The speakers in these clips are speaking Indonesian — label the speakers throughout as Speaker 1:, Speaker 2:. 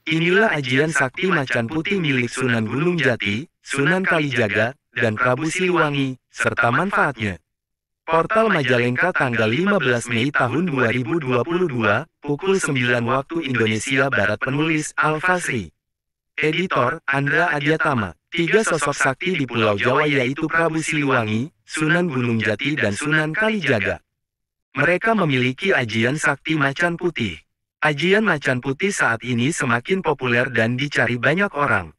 Speaker 1: Inilah ajian sakti macan putih milik Sunan Gunung Jati, Sunan Kalijaga, dan Prabu Siliwangi, serta manfaatnya. Portal Majalengka tanggal 15 Mei tahun 2022, pukul 9 waktu Indonesia Barat. Penulis, Al-Fasri. Editor, Andra Adyatama. Tiga sosok sakti di Pulau Jawa yaitu Prabu Siliwangi, Sunan Gunung Jati dan Sunan Kalijaga. Mereka memiliki ajian sakti macan putih. Ajian macan putih saat ini semakin populer dan dicari banyak orang.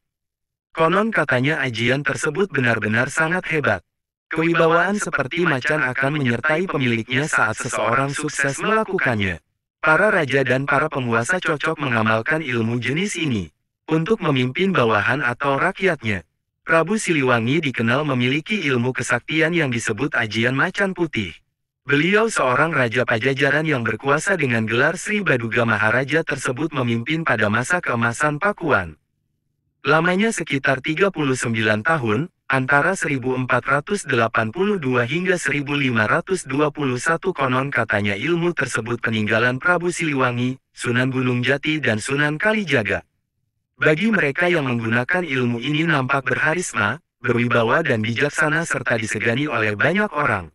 Speaker 1: Konon katanya ajian tersebut benar-benar sangat hebat. Kewibawaan seperti macan akan menyertai pemiliknya saat seseorang sukses melakukannya. Para raja dan para penguasa cocok mengamalkan ilmu jenis ini untuk memimpin bawahan atau rakyatnya. Prabu Siliwangi dikenal memiliki ilmu kesaktian yang disebut ajian macan putih. Beliau seorang raja Pajajaran yang berkuasa dengan gelar Sri Baduga Maharaja tersebut memimpin pada masa keemasan Pakuan. Lamanya sekitar 39 tahun, antara 1482 hingga 1521. Konon katanya ilmu tersebut peninggalan Prabu Siliwangi, Sunan Gunung Jati dan Sunan Kalijaga. Bagi mereka yang menggunakan ilmu ini nampak berharisma, berwibawa dan bijaksana serta disegani oleh banyak orang.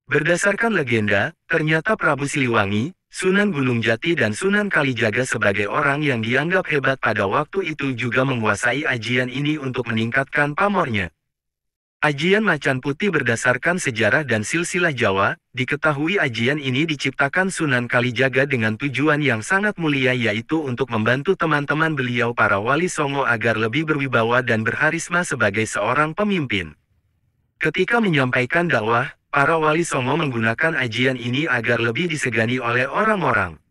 Speaker 1: Berdasarkan legenda, ternyata Prabu Siliwangi, Sunan Gunung Jati dan Sunan Kalijaga sebagai orang yang dianggap hebat pada waktu itu juga menguasai ajian ini untuk meningkatkan pamornya. Ajian macan putih berdasarkan sejarah dan silsilah Jawa, diketahui ajian ini diciptakan Sunan Kalijaga dengan tujuan yang sangat mulia yaitu untuk membantu teman-teman beliau para wali songo agar lebih berwibawa dan berharisma sebagai seorang pemimpin. Ketika menyampaikan dakwah, para wali songo menggunakan ajian ini agar lebih disegani oleh orang-orang.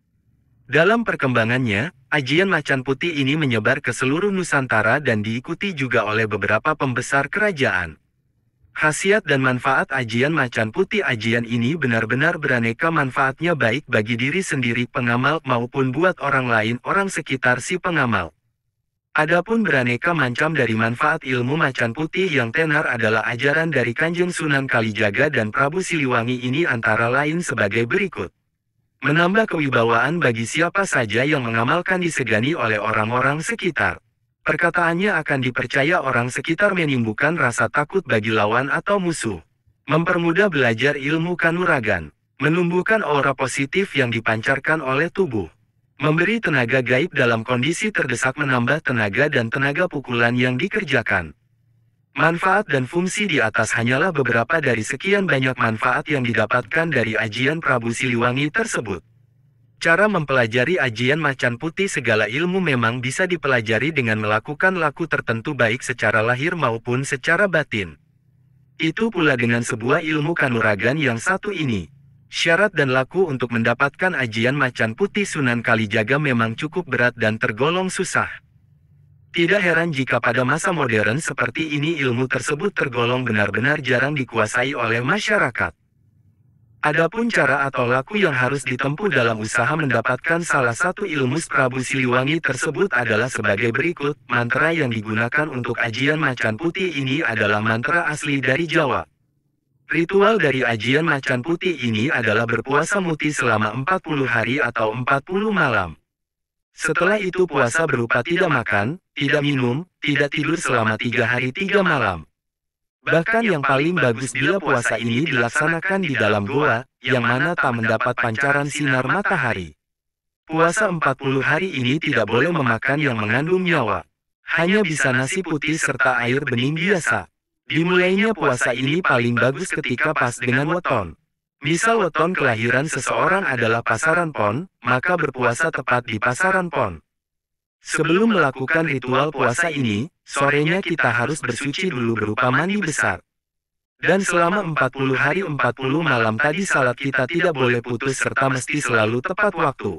Speaker 1: Dalam perkembangannya, ajian macan putih ini menyebar ke seluruh Nusantara dan diikuti juga oleh beberapa pembesar kerajaan. Khasiat dan manfaat ajian macan putih. Ajian ini benar-benar beraneka manfaatnya baik bagi diri sendiri pengamal maupun buat orang lain orang sekitar si pengamal. Adapun beraneka macam dari manfaat ilmu macan putih yang tenar adalah ajaran dari Kanjeng Sunan Kalijaga dan Prabu Siliwangi ini antara lain sebagai berikut. Menambah kewibawaan bagi siapa saja yang mengamalkan disegani oleh orang-orang sekitar. Perkataannya akan dipercaya orang sekitar menimbulkan rasa takut bagi lawan atau musuh. Mempermudah belajar ilmu kanuragan. Menumbuhkan aura positif yang dipancarkan oleh tubuh. Memberi tenaga gaib dalam kondisi terdesak menambah tenaga dan tenaga pukulan yang dikerjakan. Manfaat dan fungsi di atas hanyalah beberapa dari sekian banyak manfaat yang didapatkan dari ajian Prabu Siliwangi tersebut. Cara mempelajari ajian macan putih. Segala ilmu memang bisa dipelajari dengan melakukan laku tertentu baik secara lahir maupun secara batin. Itu pula dengan sebuah ilmu kanuragan yang satu ini. Syarat dan laku untuk mendapatkan ajian macan putih Sunan Kalijaga memang cukup berat dan tergolong susah. Tidak heran jika pada masa modern seperti ini ilmu tersebut tergolong benar-benar jarang dikuasai oleh masyarakat. Adapun cara atau laku yang harus ditempuh dalam usaha mendapatkan salah satu ilmu Prabu Siliwangi tersebut adalah sebagai berikut. Mantra yang digunakan untuk ajian macan putih ini adalah mantra asli dari Jawa. Ritual dari ajian macan putih ini adalah berpuasa muti selama 40 hari atau 40 malam. Setelah itu puasa berupa tidak makan, tidak minum, tidak tidur selama 3 hari 3 malam. Bahkan yang paling bagus bila puasa ini dilaksanakan di dalam goa, yang mana tak mendapat pancaran sinar matahari. Puasa 40 hari ini tidak boleh memakan yang mengandung nyawa. Hanya bisa nasi putih serta air bening biasa. Dimulainya puasa ini paling bagus ketika pas dengan weton. Misal weton kelahiran seseorang adalah Pasaran Pon, maka berpuasa tepat di Pasaran Pon. Sebelum melakukan ritual puasa ini, sorenya kita harus bersuci dulu berupa mandi besar. Dan selama 40 hari 40 malam tadi salat kita tidak boleh putus serta mesti selalu tepat waktu.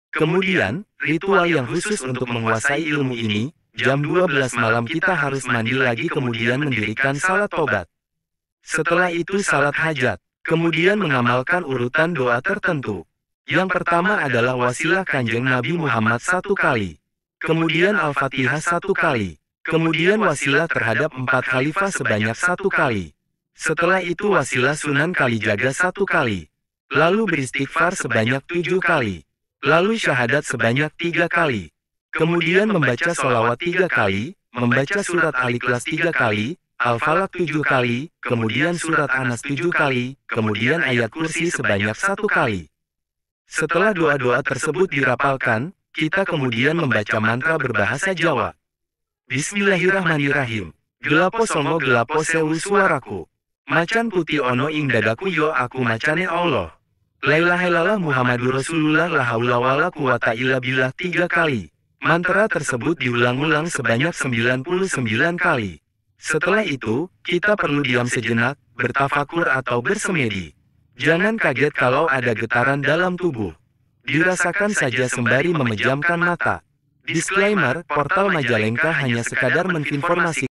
Speaker 1: Kemudian, ritual yang khusus untuk menguasai ilmu ini, jam 12 malam kita harus mandi lagi kemudian mendirikan salat tobat. Setelah itu salat hajat, kemudian mengamalkan urutan doa tertentu. Yang pertama adalah wasilah Kanjeng Nabi Muhammad 1 kali. Kemudian Al-Fatihah 1 kali. Kemudian wasilah terhadap 4 khalifah sebanyak 1 kali. Setelah itu wasilah Sunan Kalijaga 1 kali. Lalu beristighfar sebanyak 7 kali. Lalu syahadat sebanyak 3 kali. Kemudian membaca sholawat 3 kali, membaca surat Al-Ikhlas 3 kali, Al-Falaq 7 kali, kemudian surat An-Nas 7 kali, kemudian ayat kursi sebanyak 1 kali. Setelah doa-doa tersebut dirapalkan, kita kemudian membaca mantra berbahasa Jawa. Bismillahirrahmanirrahim. Gelapo songo gelapo sewu suaraku. Macan putih ono ing dadaku yo aku macane Allah. La ilaha illallah Muhammadur Rasulullah la haula wala quwata illa billah 3 kali. Mantra tersebut diulang-ulang sebanyak 99 kali. Setelah itu, kita perlu diam sejenak, bertafakur atau bersemedi. Jangan kaget kalau ada getaran dalam tubuh. Dirasakan saja sembari memejamkan mata. Disclaimer, portal Majalengka hanya sekadar menginformasikan.